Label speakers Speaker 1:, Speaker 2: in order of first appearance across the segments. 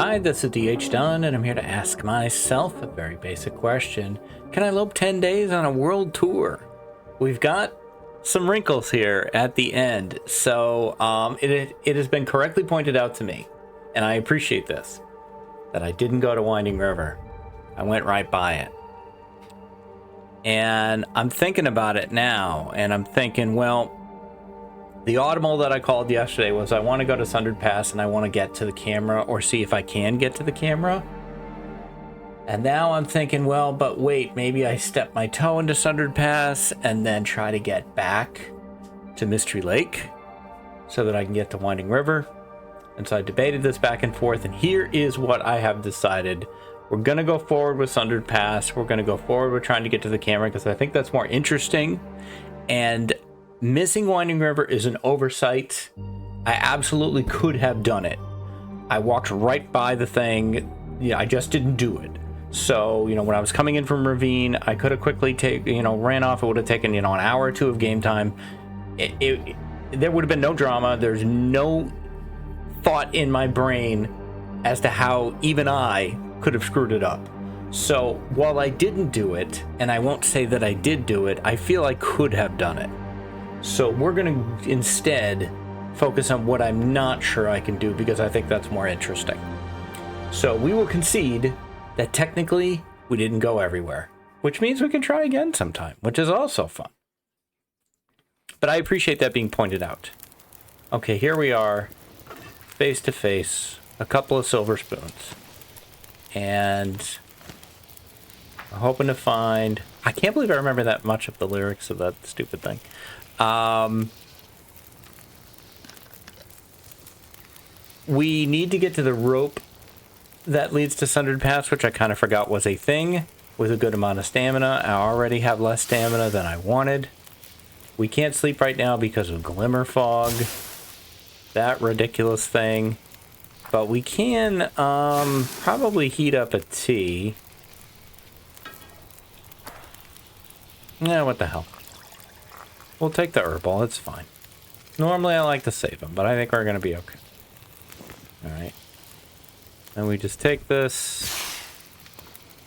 Speaker 1: Hi, this is DH Dunn, and I'm here to ask myself a very basic question. Can I lope 10 days on a world tour? We've got some wrinkles here at the end, so it has been correctly pointed out to me, and I appreciate this, that I didn't go to Winding River. I went right by it. And I'm thinking about it now, and I'm thinking, well, the audible that I called yesterday was I want to go to Sundered Pass and I want to get to the camera or see if I can get to the camera. And now I'm thinking, well, but wait, maybe I step my toe into Sundered Pass and then try to get back to Mystery Lake so that I can get to Winding River. And so I debated this back and forth, and here is what I have decided. We're going to go forward with Sundered Pass. We're going to go forward with trying to get to the camera because I think that's more interesting. And missing Winding River is an oversight. I absolutely could have done it. I walked right by the thing. Yeah, I just didn't do it. So, when I was coming in from Ravine, I could have quickly ran off. It would have taken, an hour or two of game time. There would have been no drama. There's no thought in my brain as to how even I could have screwed it up. So while I didn't do it, and I won't say that I did do it, I feel I could have done it. So we're going to instead focus on what I'm not sure I can do because I think that's more interesting. So we will concede that technically we didn't go everywhere, which means we can try again sometime, which is also fun. But I appreciate that being pointed out. Okay, here we are, face to face, a couple of silver spoons. And I'm hoping to find... I can't believe I remember that much of the lyrics of that stupid thing. We need to get to the rope that leads to Sundered Pass, which I kind of forgot was a thing, with a good amount of stamina. I already have less stamina than I wanted. We can't sleep right now because of Glimmer Fog, that ridiculous thing. But we can probably heat up a tea. Yeah, what the hell. We'll take the herbal, it's fine. Normally I like to save them, but I think we're going to be okay. Alright. And we just take this.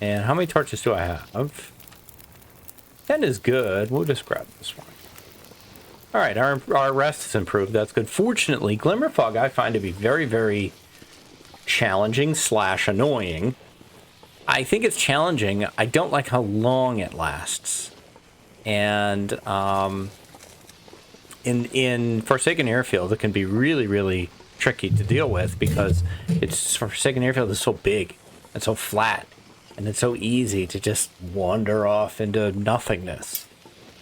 Speaker 1: And how many torches do I have? 10 is good. We'll just grab this one. Alright, our rest is improved. That's good. Fortunately, Glimmer Fog I find to be very, very challenging / annoying. I think it's challenging. I don't like how long it lasts. And in Forsaken Airfield, it can be really, really tricky to deal with because Forsaken Airfield is so big and so flat, and it's so easy to just wander off into nothingness.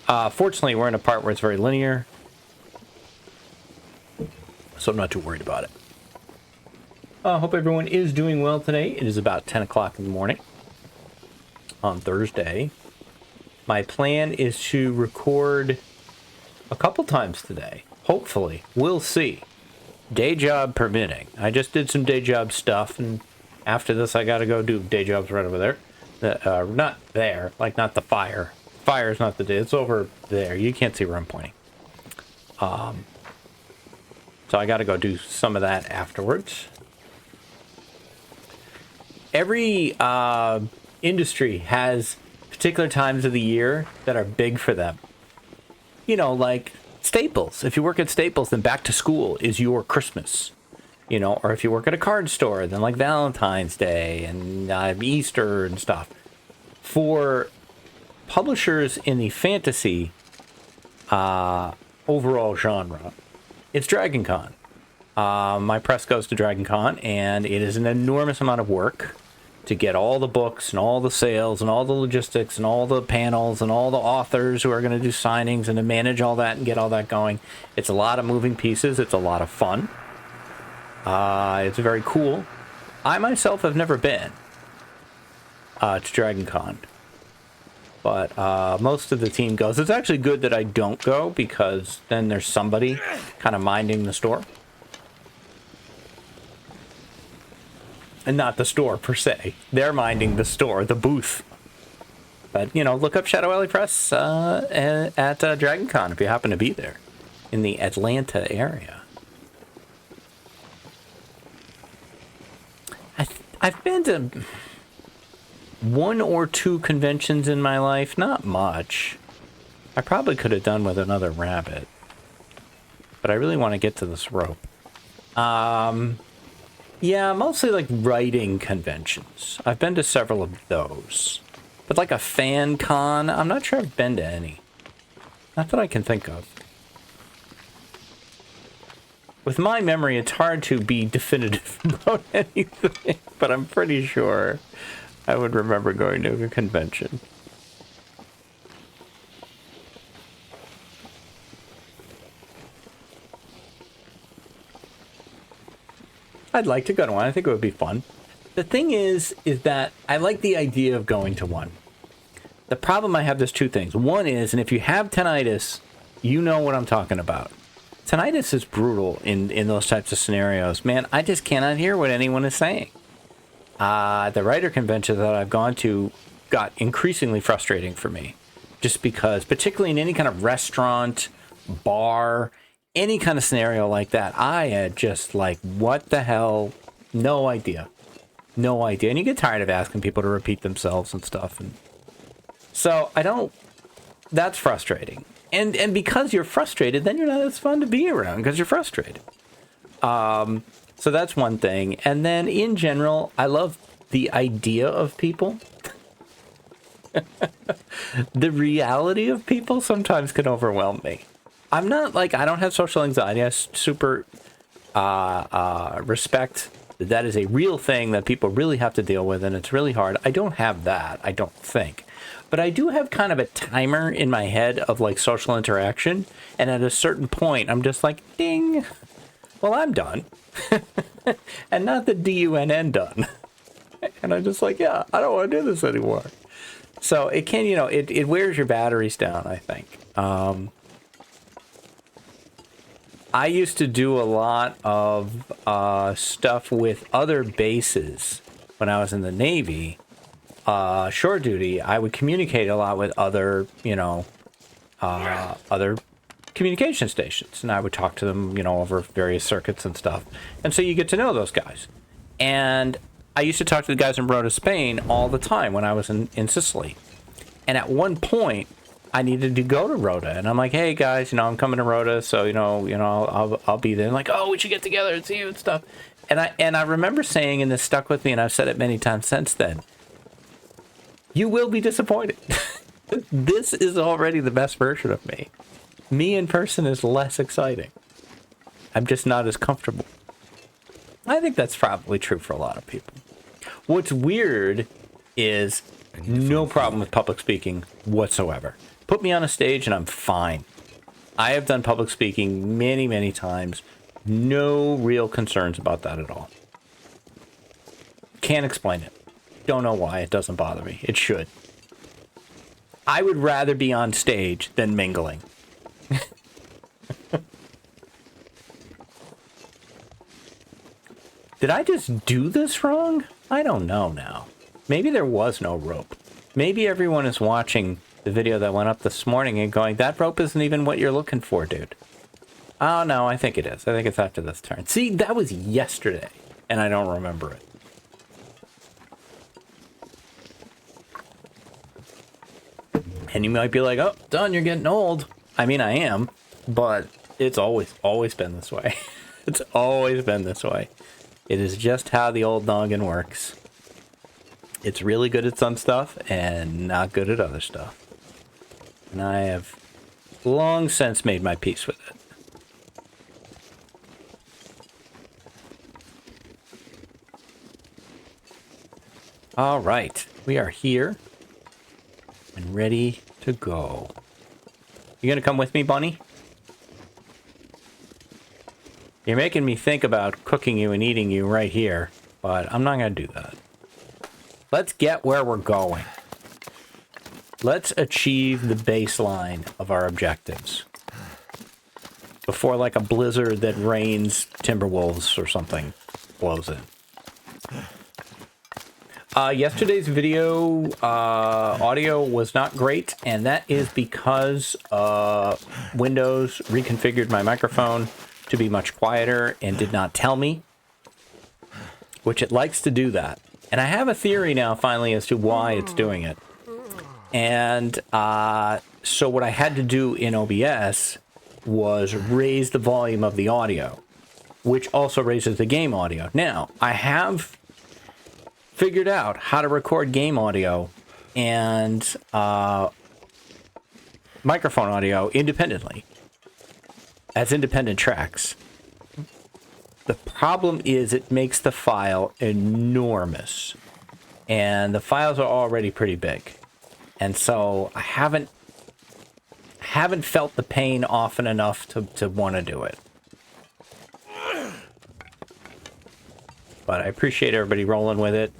Speaker 1: Fortunately, we're in a part where it's very linear, so I'm not too worried about it. I hope everyone is doing well today. It is about 10 o'clock in the morning on Thursday. My plan is to record a couple times today. Hopefully. We'll see. Day job permitting. I just did some day job stuff, and after this I gotta go do day jobs right over there. Not there. Like, not the fire. Fire is not the day. It's over there. You can't see where I'm pointing. So I gotta go do some of that afterwards. Every industry has particular times of the year that are big for them. Like Staples. If you work at Staples, then back to school is your Christmas. Or if you work at a card store, then like Valentine's Day and Easter and stuff. For publishers in the fantasy overall genre, it's Dragon Con. My press goes to Dragon Con, and it is an enormous amount of work to get all the books and all the sales and all the logistics and all the panels and all the authors who are going to do signings and to manage all that and get all that going. It's a lot of moving pieces. It's a lot of fun. It's very cool. I myself have never been to Dragon Con, but most of the team goes. It's actually good that I don't go because then there's somebody kind of minding the store. And not the store, per se. They're minding the store, the booth. But, look up Shadow Alley Press at Dragon Con if you happen to be there in the Atlanta area. I I've been to 1 or 2 conventions in my life, not much. I probably could have done with another rabbit, but I really want to get to this rope. Yeah, mostly like writing conventions. I've been to several of those, but like a fan con, I'm not sure I've been to any. Not that I can think of. With my memory, it's hard to be definitive about anything, but I'm pretty sure I would remember going to a convention. I'd like to go to one. I think it would be fun. The thing is that I like the idea of going to one. The problem I have, there's 2 things. One is, and if you have tinnitus, you know what I'm talking about. Tinnitus is brutal in those types of scenarios. Man, I just cannot hear what anyone is saying. The writer conventions that I've gone to got increasingly frustrating for me. Just because, particularly in any kind of restaurant, bar, any kind of scenario like that, I had just like, what the hell? No idea. No idea. And you get tired of asking people to repeat themselves and stuff. And so that's frustrating. And because you're frustrated, then you're not as fun to be around because you're frustrated. So that's one thing. And then in general, I love the idea of people. The reality of people sometimes can overwhelm me. I'm not like, I don't have social anxiety. I super respect that is a real thing that people really have to deal with, and it's really hard. I don't have that, I don't think. But I do have kind of a timer in my head of like social interaction, and at a certain point, I'm just like, ding. Well, I'm done. And not the DUNN done. And I'm just like, yeah, I don't want to do this anymore. So it can, you know, it wears your batteries down, I think. I used to do a lot of stuff with other bases when I was in the Navy. Shore duty, I would communicate a lot with other, you know, other communication stations. And I would talk to them, you know, over various circuits and stuff. And so you get to know those guys. And I used to talk to the guys in Rota, Spain all the time when I was in Sicily. And at one point, I needed to go to Rota, and I'm like, hey guys, you know, I'm coming to Rota, so you know, I'll be there. And like, oh, we should get together and see you and stuff. And I remember saying, and this stuck with me, and I've said it many times since then. You will be disappointed. This is already the best version of me. Me in person is less exciting. I'm just not as comfortable. I think that's probably true for a lot of people. What's weird is no problem with public speaking whatsoever. Put me on a stage and I'm fine. I have done public speaking many, many times. No real concerns about that at all. Can't explain it. Don't know why. It doesn't bother me. It should. I would rather be on stage than mingling. Did I just do this wrong? I don't know now. Maybe there was no rope. Maybe everyone is watching the video that went up this morning and going, that rope isn't even what you're looking for, dude. Oh, no, I think it is. I think it's after this turn. See, that was yesterday, and I don't remember it. And you might be like, oh, Dunn, you're getting old. I mean, I am, but it's always been this way. It's always been this way. It is just how the old noggin works. It's really good at some stuff and not good at other stuff. And I have long since made my peace with it. All right, we are here and ready to go. You gonna come with me, Bunny? You're making me think about cooking you and eating you right here, but I'm not gonna do that. Let's get where we're going. Let's achieve the baseline of our objectives before like a blizzard that rains timberwolves or something blows in. Yesterday's video audio was not great, and that is because Windows reconfigured my microphone to be much quieter and did not tell me, which it likes to do that. And I have a theory now, finally, as to why it's doing it. And so what I had to do in OBS was raise the volume of the audio, which also raises the game audio. Now, I have figured out how to record game audio and microphone audio independently, as independent tracks. The problem is it makes the file enormous, and the files are already pretty big. And so I haven't felt the pain often enough to want to do it. But I appreciate everybody rolling with it.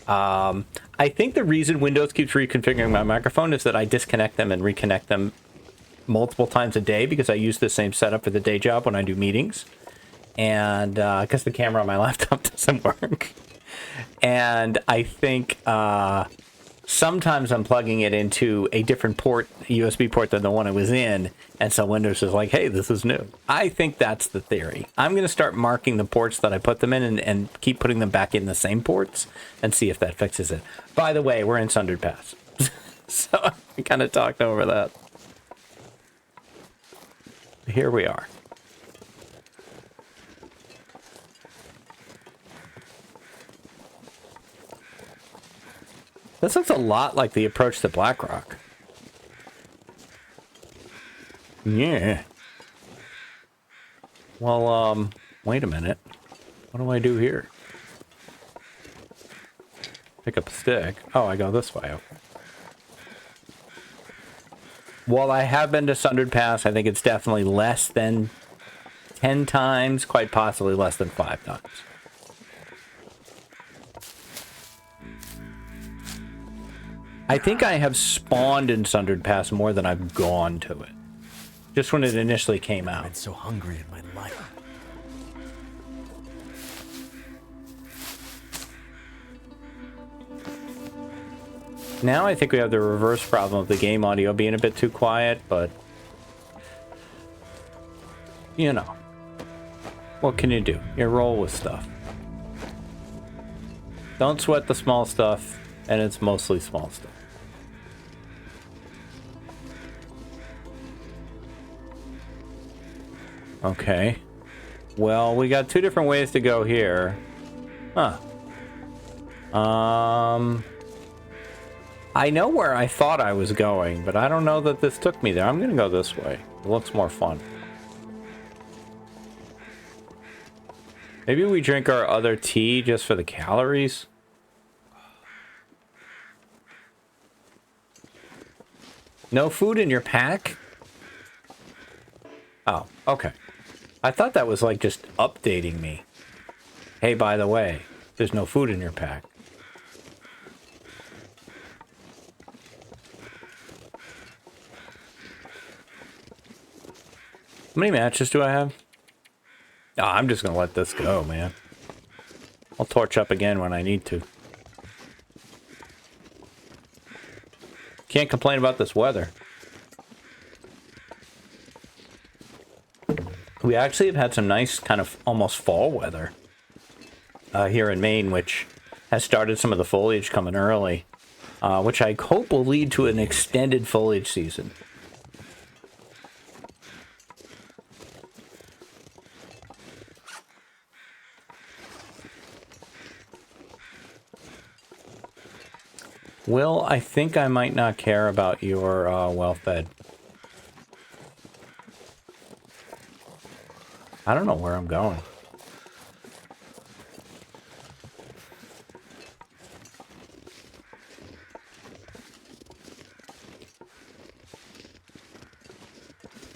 Speaker 1: I think the reason Windows keeps reconfiguring my microphone is that I disconnect them and reconnect them multiple times a day because I use the same setup for the day job when I do meetings. And because the camera on my laptop doesn't work. And I think sometimes I'm plugging it into a different port, USB port, than the one it was in. And so Windows is like, hey, this is new. I think that's the theory. I'm going to start marking the ports that I put them in and keep putting them back in the same ports and see if that fixes it. By the way, we're in Sundered Pass. So I kind of talked over that. Here we are. This looks a lot like the approach to Blackrock. Yeah. Well, wait a minute. What do I do here? Pick up a stick. Oh, I go this way. Okay. While I have been to Sundered Pass, I think it's definitely less than 10 times, quite possibly less than 5 times. I think I have spawned in Sundered Pass more than I've gone to it. Just when it initially came out.
Speaker 2: I've been so hungry in my life.
Speaker 1: Now I think we have the reverse problem of the game audio being a bit too quiet, but you know, what can you do? You roll with stuff. Don't sweat the small stuff, and it's mostly small stuff. Okay. Well, we got 2 different ways to go here. Huh. I know where I thought I was going, but I don't know that this took me there. I'm gonna go this way. It looks more fun. Maybe we drink our other tea just for the calories. No food in your pack? Oh, okay. I thought that was like just updating me. Hey, by the way, there's no food in your pack. How many matches do I have? Oh, I'm just gonna let this go, man. I'll torch up again when I need to. Can't complain about this weather. We actually have had some nice kind of almost fall weather here in Maine, which has started some of the foliage coming early, which I hope will lead to an extended foliage season. Will, I think I might not care about your well-fed. I don't know where I'm going.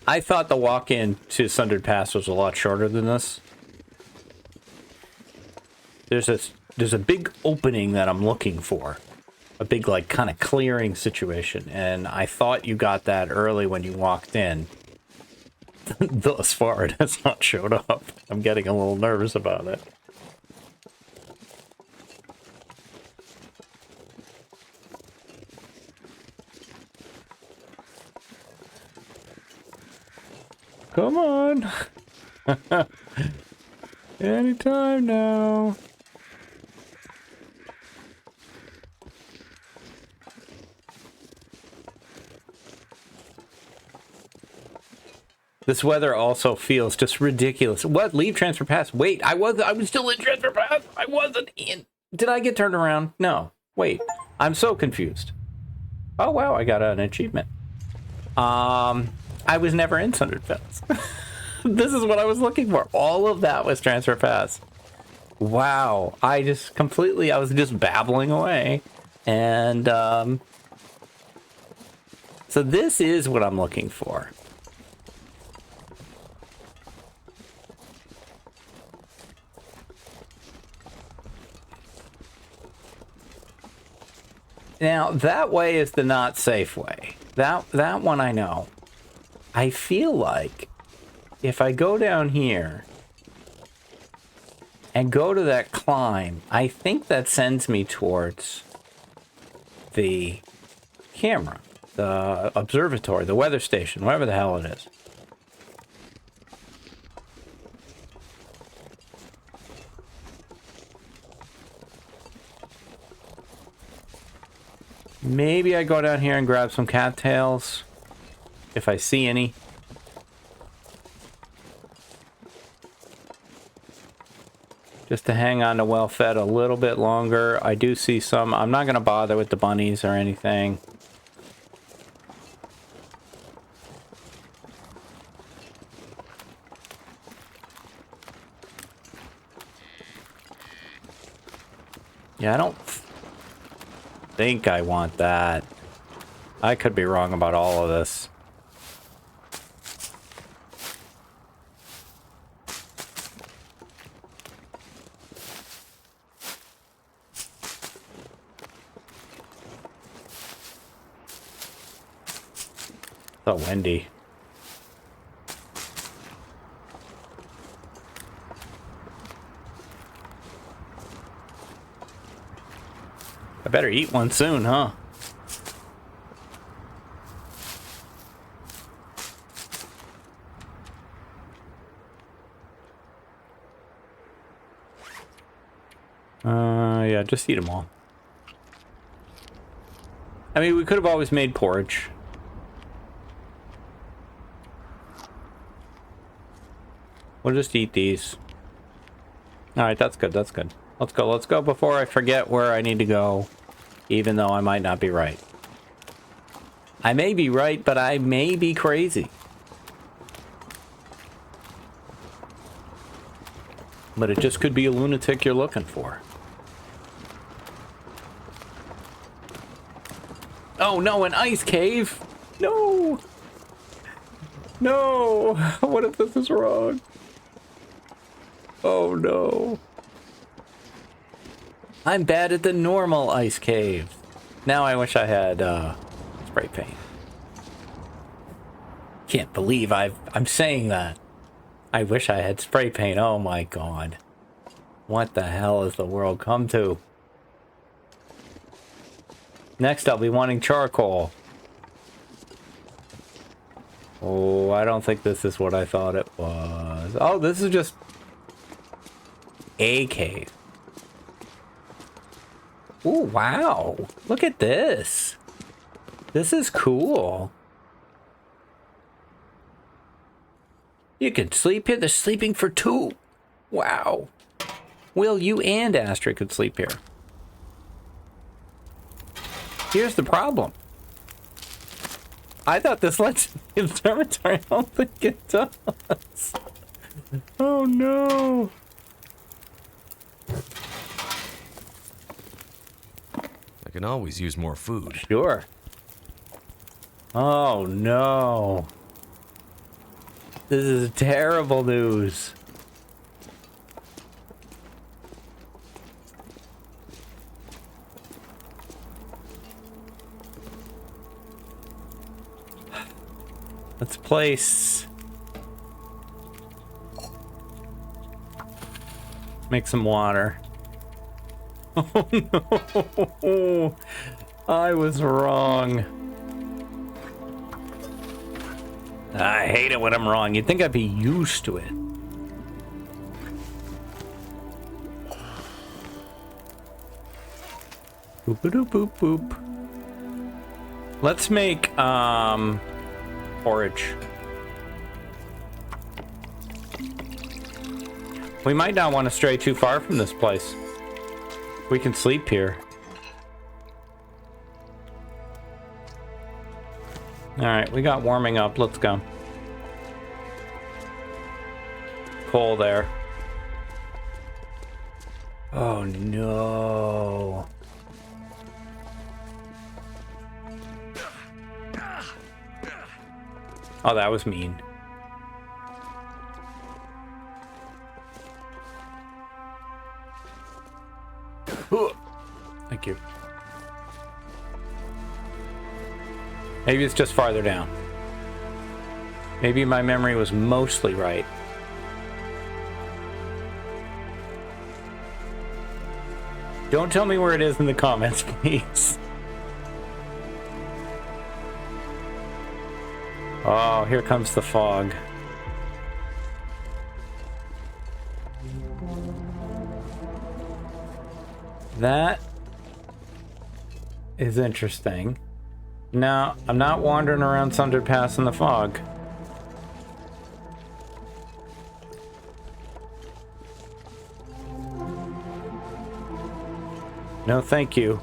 Speaker 1: I thought the walk-in to Sundered Pass was a lot shorter than this. There's a big opening that I'm looking for. A big, like, kind of clearing situation. And I thought you got that early when you walked in. Thus far, it has not showed up. I'm getting a little nervous about it. Come on. Anytime now. This weather also feels just ridiculous. What? Leave Transfer Pass? Wait, I was still in Transfer Pass. I wasn't in. Did I get turned around? No. Wait, I'm so confused. Oh wow, I got an achievement. I was never in Sundered Pass. This is what I was looking for. All of that was Transfer Pass. Wow, I was just babbling away. And so this is what I'm looking for. Now, that way is the not safe way. That one I know. I feel like if I go down here and go to that climb, I think that sends me towards the camera, the observatory, the weather station, whatever the hell it is. Maybe I go down here and grab some cattails, if I see any. Just to hang on to well-fed a little bit longer. I do see some. I'm not going to bother with the bunnies or anything. Yeah, I don't think I want that. I could be wrong about all of this. So windy. I better eat one soon, huh? Yeah, just eat them all. I mean, we could have always made porridge. We'll just eat these. Alright, that's good, that's good. Let's go before I forget where I need to go. Even though I might not be right. I may be right, but I may be crazy. But it just could be a lunatic you're looking for. Oh no, an ice cave! No! No! What if this is wrong? Oh no. I'm bad at the normal ice cave. Now I wish I had spray paint. Can't believe I'm saying that. I wish I had spray paint. Oh my god. What the hell has the world come to? Next I'll be wanting charcoal. Oh, I don't think this is what I thought it was. Oh, this is just a cave. Oh, wow. Look at this. This is cool. You can sleep here. They're sleeping for two. Wow. Will, you and Astrid could sleep here. Here's the problem. I thought this lets the observatory. I don't think it does. Oh, no.
Speaker 2: I can always use more food.
Speaker 1: Sure. Oh no. This is terrible news. Let's place. Make some water. Oh no! I was wrong. I hate it when I'm wrong. You'd think I'd be used to it. Boop boop boop boop. Let's make porridge. We might not want to stray too far from this place. We can sleep here. Alright, we got warming up. Let's go. Coal there. Oh no. Oh, that was mean. Thank you. Maybe it's just farther down. Maybe my memory was mostly right. Don't tell me where it is in the comments, please. Oh, here comes the fog. That is interesting. No, I'm not wandering around Sundered Pass in the fog. No, thank you.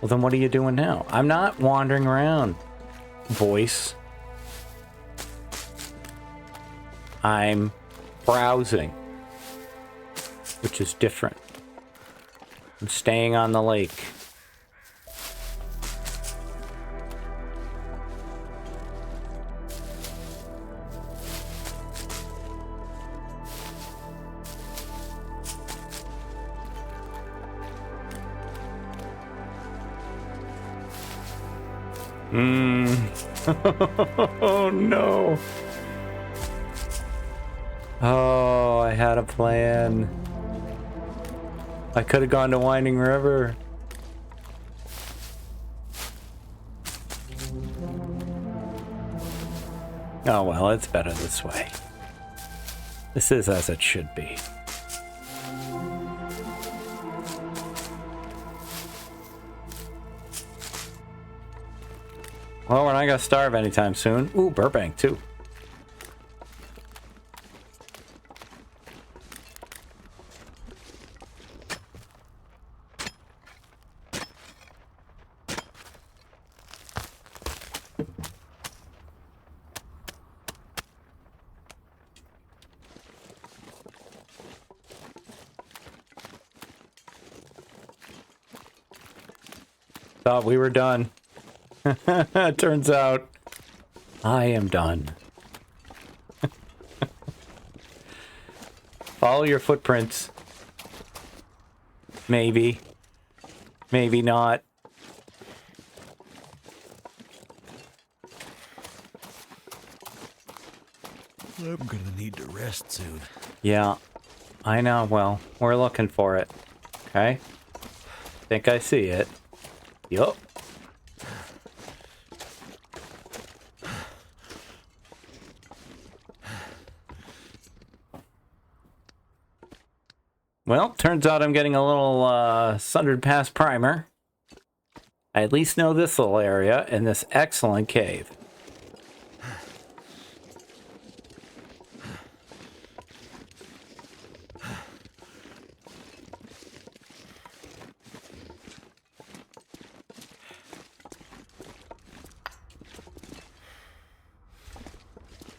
Speaker 1: Well, then what are you doing now? I'm not wandering around, voice. I'm browsing, which is different. I'm staying on the lake. Oh no. Oh, I had a plan. I could have gone to Winding River. Oh well, it's better this way. This is as it should be. Well, we're not gonna starve anytime soon. Ooh, Burbank too. Thought we were done. Turns out I am done. Follow your footprints. Maybe. Maybe not.
Speaker 2: I'm gonna need to rest soon.
Speaker 1: Yeah, I know. Well, we're looking for it. Okay? Think I see it. Yup. Well, turns out I'm getting a little Sundered Pass primer. I at least know this little area in this excellent cave.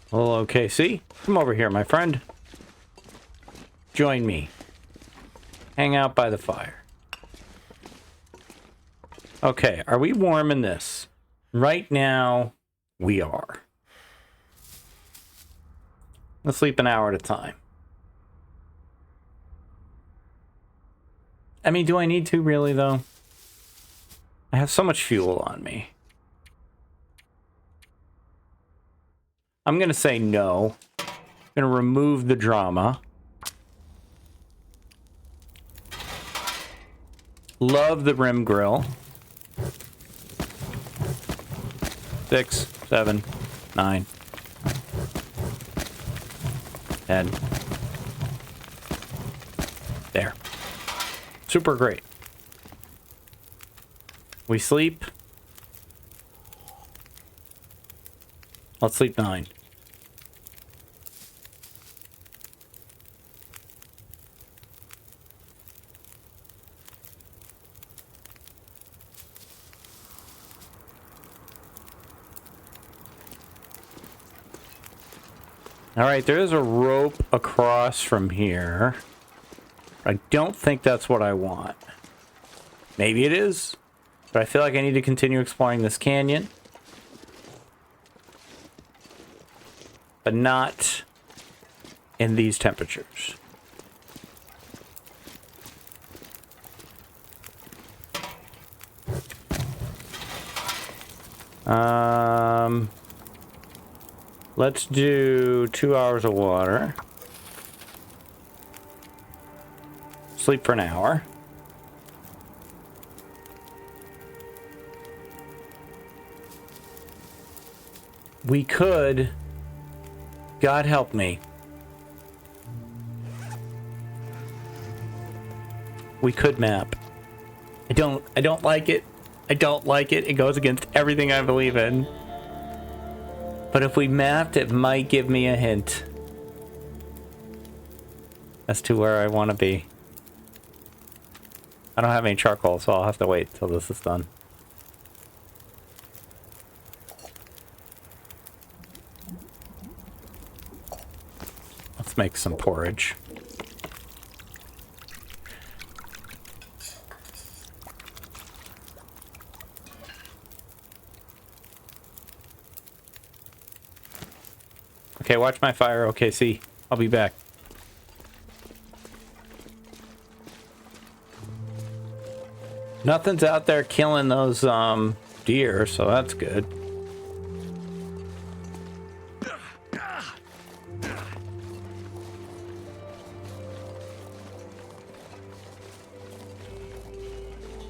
Speaker 1: Hello, KC. Come over here, my friend. Join me. Hang out by the fire. Okay, are we warm in this? Right now, we are. Let's sleep an hour at a time. I mean, do I need to really, though? I have so much fuel on me. I'm going to say no. I'm going to remove the drama. Love the rim grill. 6, 7, 9, 10. There. Super great. We sleep. Let's sleep 9. All right, there is a rope across from here. I don't think that's what I want. Maybe it is, but I feel like I need to continue exploring this canyon. But not in these temperatures. Let's do 2 hours of water. Sleep for an hour. We could, God help me. We could map. I don't like it. I don't like it. It goes against everything I believe in. But if we mapped, it might give me a hint as to where I want to be. I don't have any charcoal, so I'll have to wait till this is done. Let's make some porridge. Okay, watch my fire. Okay, see. I'll be back. Nothing's out there killing those deer, so that's good.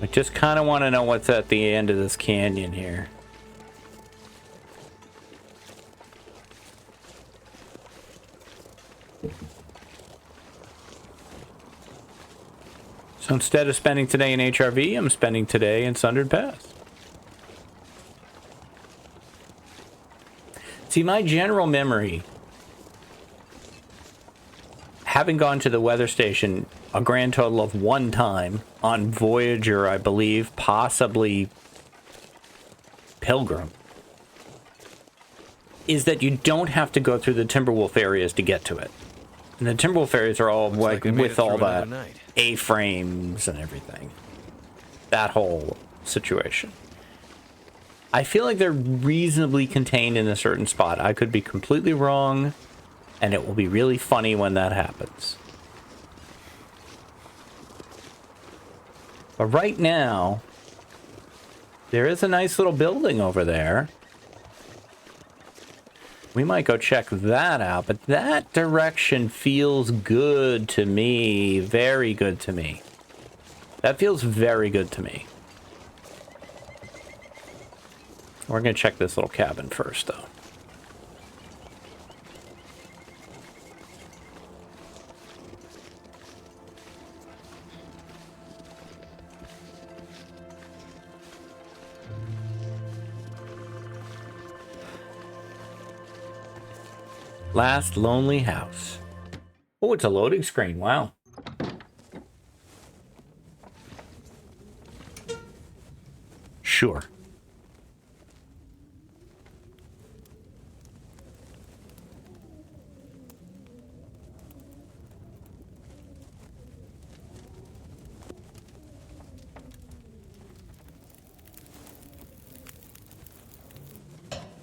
Speaker 1: I just kind of want to know what's at the end of this canyon here. So instead of spending today in HRV, I'm spending today in Sundered Pass. See, my general memory, having gone to the weather station a grand total of 1 time on Voyager, I believe, possibly Pilgrim, is that you don't have to go through the Timberwolf areas to get to it. And the Timberwolf areas are all like with all that A-frames and everything. That whole situation. I feel like they're reasonably contained in a certain spot. I could be completely wrong, and it will be really funny when that happens. But right now, there is a nice little building over there. We might go check that out, but that direction feels good to me. Very good to me. That feels very good to me. We're going to check this little cabin first, though. Last lonely house. Oh, it's a loading screen. Wow. Sure.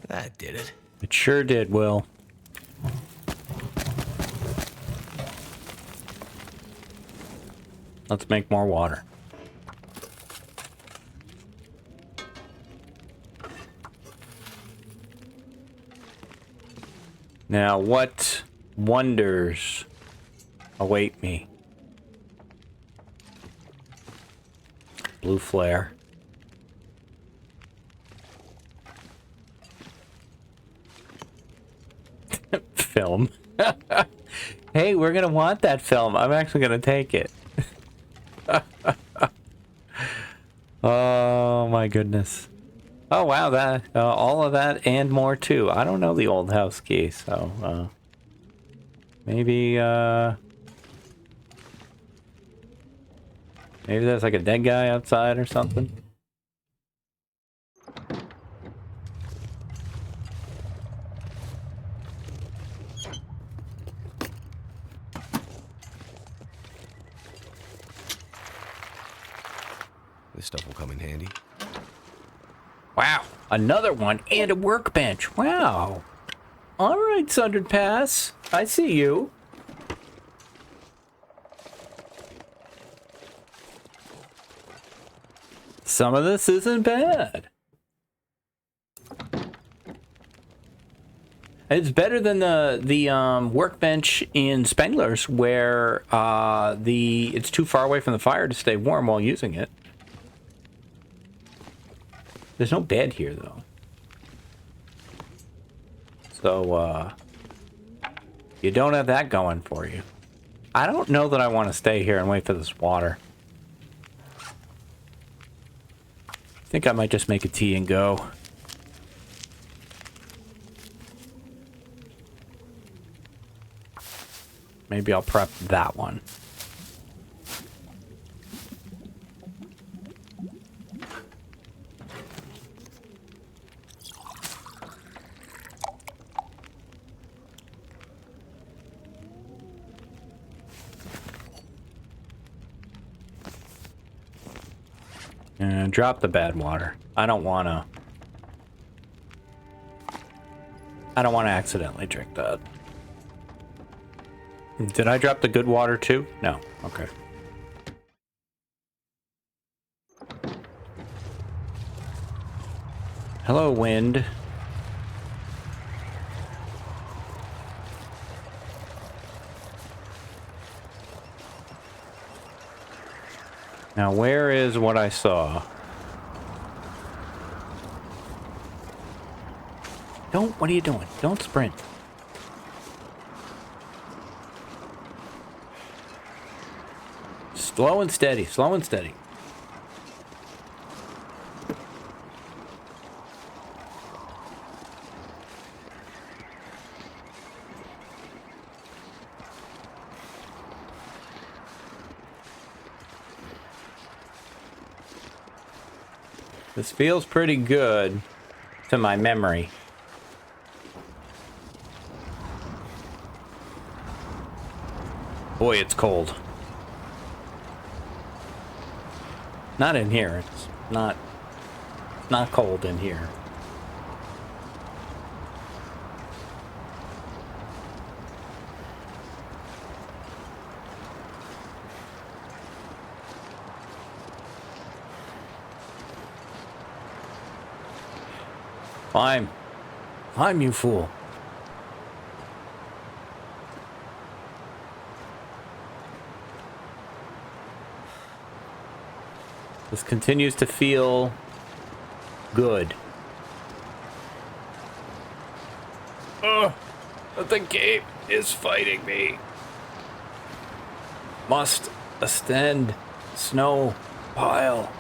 Speaker 2: That did it.
Speaker 1: It sure did, Will. Let's make more water. Now, what wonders await me? Blue flare. Film. Hey, we're gonna want that film. I'm actually gonna take it. Oh my goodness. Oh wow, that all of that and more too. I don't know the old house key, so maybe maybe there's like a dead guy outside or something.
Speaker 2: stuff will come in handy.
Speaker 1: Wow, another one and a workbench. Wow. All right, Sundered Pass. I see you. Some of this isn't bad. It's better than the workbench in Spengler's, where it's too far away from the fire to stay warm while using it. There's no bed here, though. So, you don't have that going for you. I don't know that I want to stay here and wait for this water. I think I might just make a tea and go. Maybe I'll prep that one. And drop the bad water. I don't want to accidentally drink that. Did I drop the good water too? No. Okay. Hello, wind. Now, where is what I saw? What are you doing? Don't sprint. Slow and steady, slow and steady. This feels pretty good to my memory. Boy, it's cold. Not in here. It's not cold in here. Climb, you fool. This continues to feel good. The cape is fighting me. Must ascend snow pile.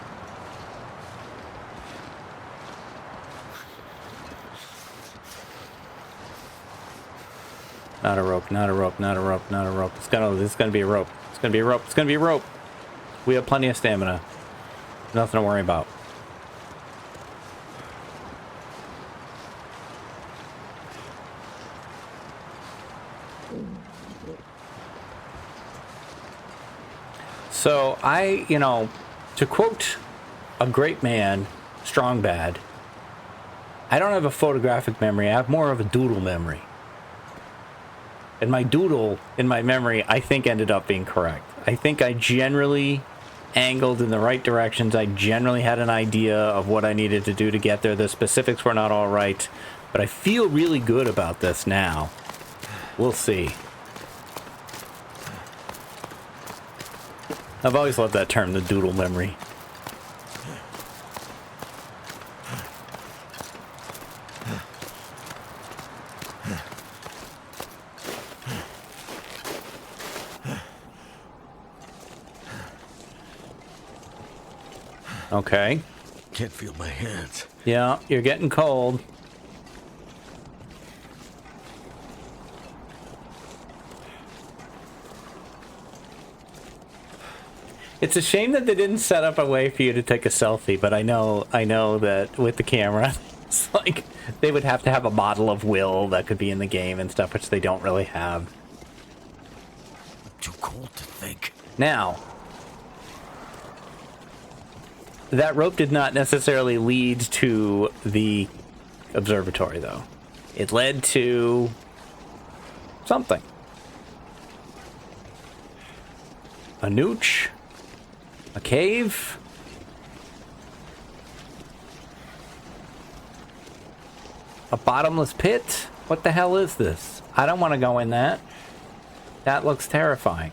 Speaker 1: Not a rope, not a rope, not a rope, not a rope. It's gonna be a rope. It's gonna be a rope. It's gonna be a rope. We have plenty of stamina. Nothing to worry about. So to quote a great man, Strong Bad, I don't have a photographic memory. I have more of a doodle memory. And my doodle, in my memory, I think ended up being correct. I think I generally angled in the right directions. I generally had an idea of what I needed to do to get there. The specifics were not all right, but I feel really good about this now. We'll see. I've always loved that term, the doodle memory. Okay.
Speaker 2: Can't feel my hands.
Speaker 1: Yeah, you're getting cold. It's a shame that they didn't set up a way for you to take a selfie, but I know that with the camera, it's like they would have to have a model of Will that could be in the game and stuff, which they don't really have.
Speaker 2: Too cold to think.
Speaker 1: Now, That rope did not necessarily lead to the observatory, though. It led to something. A nooch? A cave? A bottomless pit? What the hell is this? I don't want to go in that. That looks terrifying.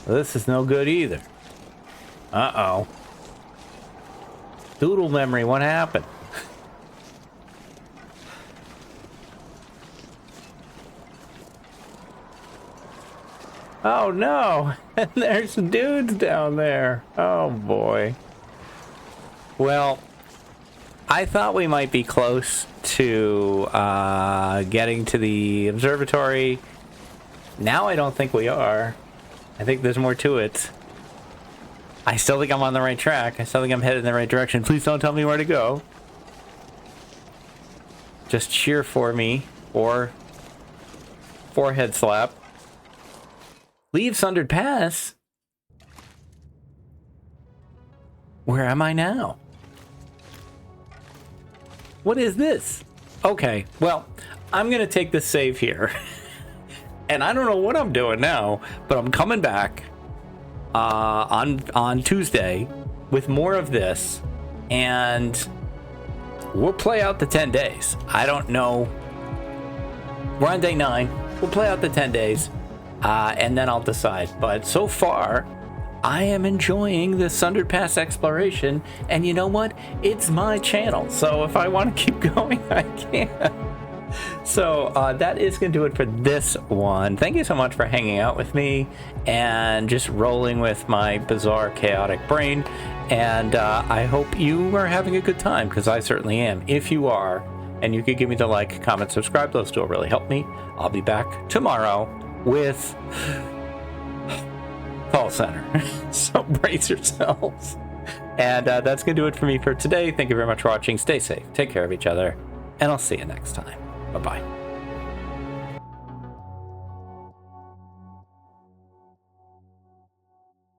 Speaker 1: This is no good either. Uh-oh. Doodle memory, what happened? Oh no! And there's dudes down there. Oh boy. Well, I thought we might be close to getting to the observatory. Now I don't think we are. I think there's more to it. I still think I'm on the right track. I still think I'm headed in the right direction. Please don't tell me where to go. Just cheer for me, or forehead slap. Leave Sundered Pass? Where am I now? What is this? Okay, well, I'm gonna take this save here. And I don't know what I'm doing now, but I'm coming back on Tuesday with more of this, and we'll play out the 10 days. I don't know. We're on day 9. We'll play out the 10 days, and then I'll decide. But so far, I am enjoying the Sundered Pass exploration, and you know what? It's my channel, so if I want to keep going, I can. So that is going to do it for this one. Thank you so much for hanging out with me and just rolling with my bizarre, chaotic brain. And I hope you are having a good time, because I certainly am. If you are, and you could give me the like, comment, subscribe, those two will really help me. I'll be back tomorrow with Call Center. So brace yourselves. And that's going to do it for me for today. Thank you very much for watching. Stay safe. Take care of each other. And I'll see you next time. Bye-bye.